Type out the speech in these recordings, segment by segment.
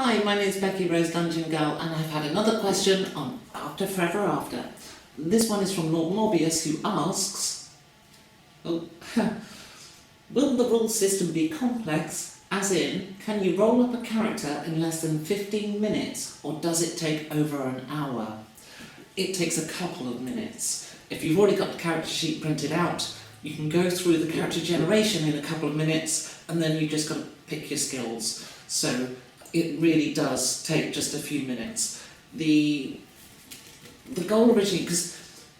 Hi, my name is Becky Rose Dungeon Girl, and I've had another question on After Forever After. This one is from Lord Morbius, who asks, oh, will the rule system be complex, as in, can you roll up a character in less than 15 minutes, or does it take over an hour? It takes a couple of minutes. If you've already got the character sheet printed out, you can go through the character generation in a couple of minutes, and then you've just got to pick your skills. So it really does take just a few minutes. The goal originally, because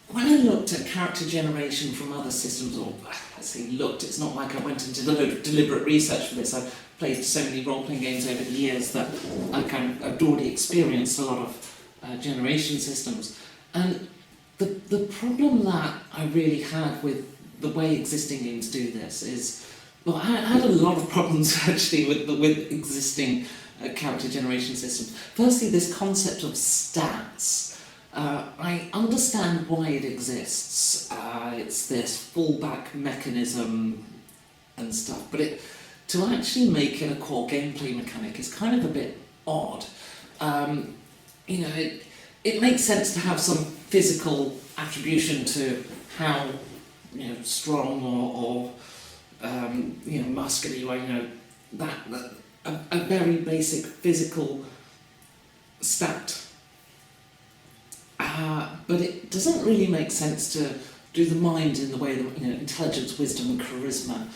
when I looked at character generation from other systems, or I say looked, it's not like I went into deliberate research for this. I've played so many role-playing games over the years that I've already experienced a lot of generation systems. And the problem that I really had with the way existing games do this is, well, I had a lot of problems actually with existing character generation systems. Firstly, this concept of stats. I understand why it exists. It's this fallback mechanism and stuff, but to actually make it a core gameplay mechanic is kind of a bit odd. It makes sense to have some physical attribution to how strong or muscular you are. That a very basic physical stat. But it doesn't really make sense to do the mind in the way that intelligence, wisdom, and charisma.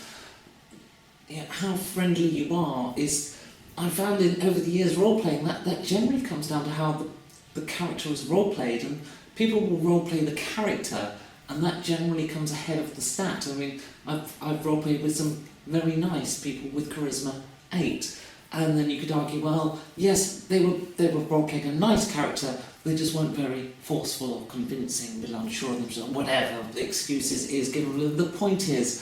How friendly you are is, I found over the years role playing that generally comes down to how the character is role played, and people will role play the character, and that generally comes ahead of the stat. I mean, I've role played with some very nice people with charisma 8. And then you could argue, well, yes, they were role playing a nice character, they just weren't very forceful or convincing, a bit unsure of themselves, whatever the excuses is given. The point is,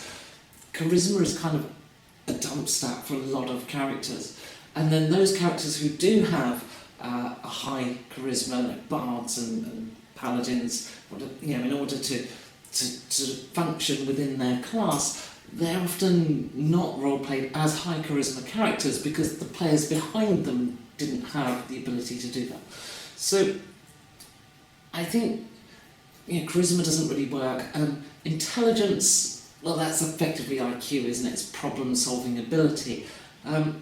charisma is kind of a dump stat for a lot of characters. And then those characters who do have a high charisma, like bards and paladins, in order to function within their class, they're often not role-played as high charisma characters because the players behind them didn't have the ability to do that. So I think charisma doesn't really work. Intelligence, well, that's effectively IQ, isn't it? It's problem-solving ability. The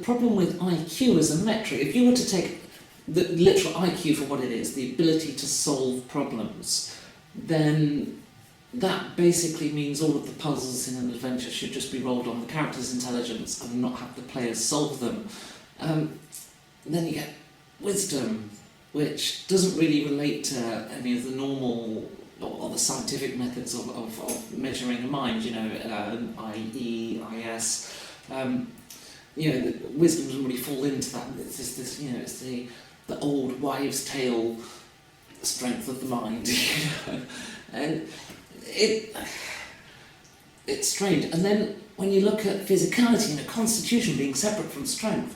problem with IQ as a metric, if you were to take the literal IQ for what it is, the ability to solve problems, then that basically means all of the puzzles in an adventure should just be rolled on the character's intelligence and not have the players solve them. Then you get wisdom, which doesn't really relate to any of the normal or the scientific methods of measuring a mind, IE, IS. Wisdom doesn't really fall into that. It's just this, it's the old wives' tale strength of the mind, and it's strange. And then when you look at physicality and constitution being separate from strength,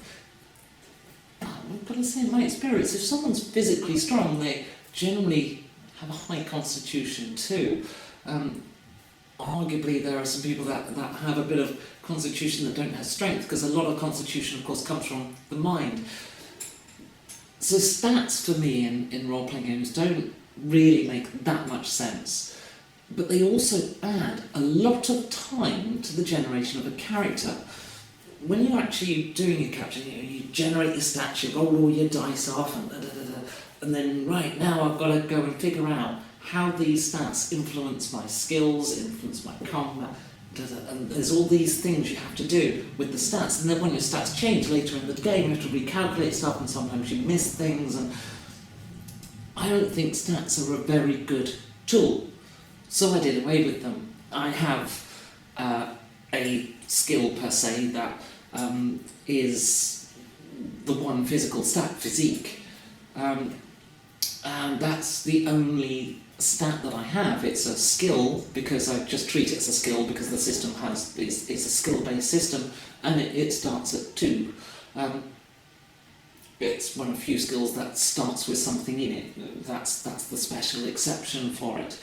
I've got to say, in my experience, if someone's physically strong, they generally have a high constitution too. Arguably, there are some people that have a bit of constitution that don't have strength, because a lot of constitution, of course, comes from the mind. So stats, for me, in role-playing games, don't really make that much sense. But they also add a lot of time to the generation of a character. When you're actually doing a character, you generate your stats, you roll all your dice off, and then right now I've got to go and figure out how these stats influence my skills, influence my combat, and there's all these things you have to do with the stats. And then when your stats change later in the game, you have to recalculate stuff, and sometimes you miss things. And I don't think stats are a very good tool. So I did away with them. I have a skill per se that is the one physical stat, physique. And that's the only stat that I have. It's a skill because I just treat it as a skill because the system it's a skill-based system, and it starts at 2. It's one of the few skills that starts with something in it. That's the special exception for it.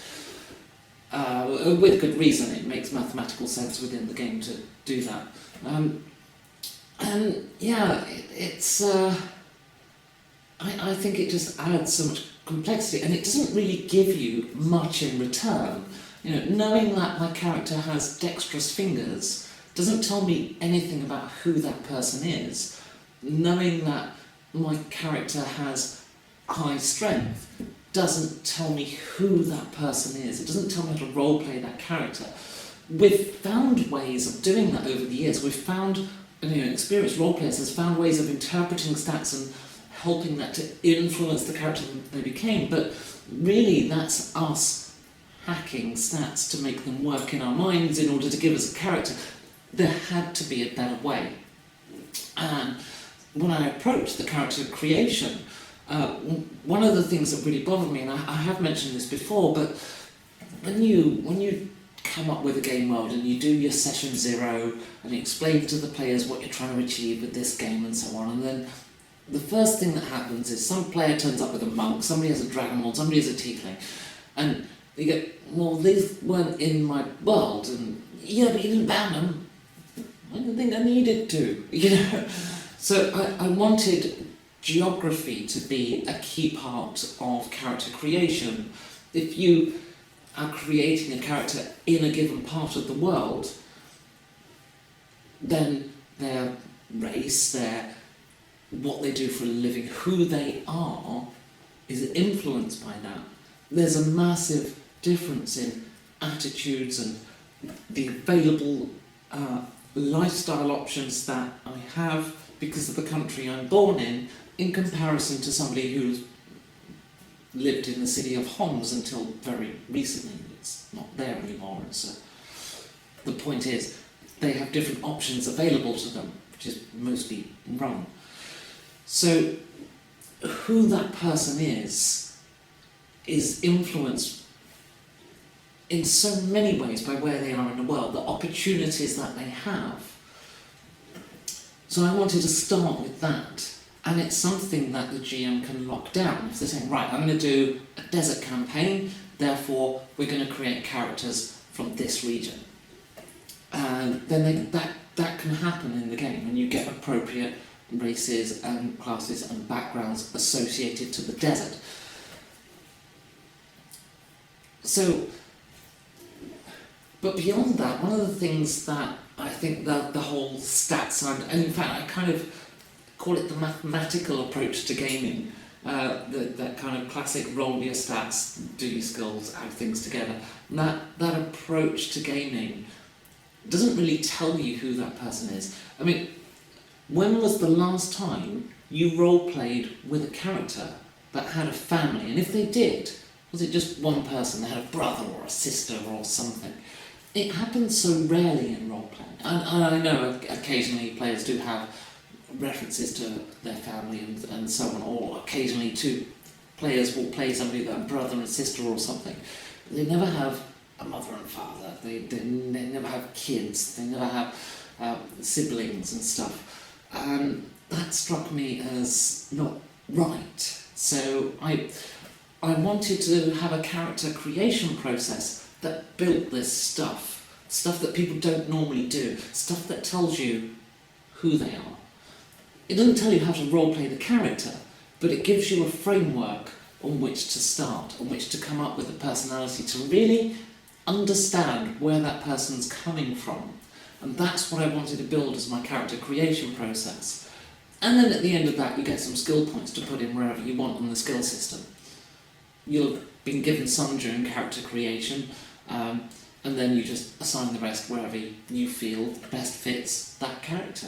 With good reason, it makes mathematical sense within the game to do that. And yeah, I think it just adds so much complexity, and it doesn't really give you much in return. You know, knowing that my character has dexterous fingers doesn't tell me anything about who that person is. Knowing that my character has high strength doesn't tell me who that person is. It doesn't tell me how to roleplay that character. We've found ways of doing that over the years. We've found, you know, experienced roleplayers has found ways of interpreting stats and helping that to influence the character they became, but really that's us hacking stats to make them work in our minds in order to give us a character. There had to be a better way. And when I approached the character creation, one of the things that really bothered me, and I have mentioned this before, but when you come up with a game world and you do your session 0 and you explain to the players what you're trying to achieve with this game and so on, and then the first thing that happens is some player turns up with a monk, somebody has a dragonborn, somebody has a tiefling, and you go, well, these weren't in my world, and yeah, but you didn't ban them. I didn't think I needed to, you know. So I wanted geography to be a key part of character creation. If you are creating a character in a given part of the world, then their race, their what they do for a living, who they are, is influenced by that. There's a massive difference in attitudes and the available lifestyle options that I have because of the country I'm born in comparison to somebody who's lived in the city of Homs until very recently. It's not there anymore. The point is, they have different options available to them, which is mostly wrong. So, who that person is influenced in so many ways by where they are in the world, the opportunities that they have. So I wanted to start with that, and it's something that the GM can lock down. If they're saying, right, I'm going to do a desert campaign, therefore we're going to create characters from this region. And then that can happen in the game, and you get appropriate races and classes and backgrounds associated to the desert. So, but beyond that, one of the things that I think that the whole stats side, and in fact I kind of call it the mathematical approach to gaming, that kind of classic roll your stats, do your skills, add things together. And that approach to gaming doesn't really tell you who that person is. I mean, when was the last time you role-played with a character that had a family? And if they did, was it just one person? They had a brother or a sister or something? It happens so rarely in role-playing. And I know occasionally players do have references to their family and so on, or occasionally two players will play somebody with a brother and sister or something. But they never have a mother and father. They never have kids. They never have siblings and stuff. That struck me as not right. So I wanted to have a character creation process that built this stuff that people don't normally do, stuff that tells you who they are. It doesn't tell you how to roleplay the character, but it gives you a framework on which to start, on which to come up with a personality, to really understand where that person's coming from. And that's what I wanted to build as my character creation process. And then at the end of that, you get some skill points to put in wherever you want on the skill system. You'll have been given some during character creation, and then you just assign the rest wherever you feel best fits that character.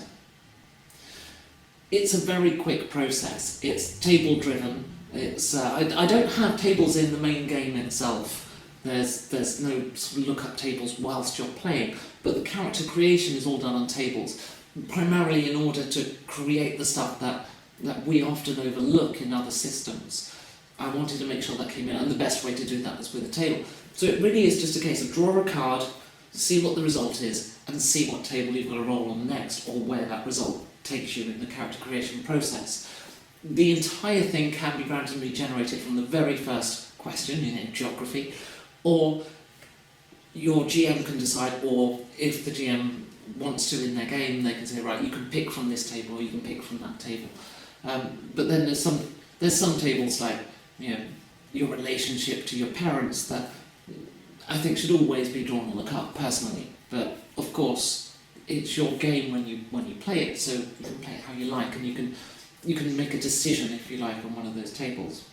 It's a very quick process. It's table driven. I don't have tables in the main game itself. There's no sort of look-up tables whilst you're playing, but the character creation is all done on tables, primarily in order to create the stuff that we often overlook in other systems. I wanted to make sure that came in, and the best way to do that is with a table. So it really is just a case of draw a card, see what the result is, and see what table you've got to roll on next, or where that result takes you in the character creation process. The entire thing can be randomly generated from the very first question, geography, or your GM can decide, or if the GM wants to in their game, they can say, right, you can pick from this table or you can pick from that table. But then there's some tables like, you know, your relationship to your parents that I think should always be drawn on the card, personally. But of course, it's your game when you play it, so you can play it how you like, and you can make a decision if you like on one of those tables.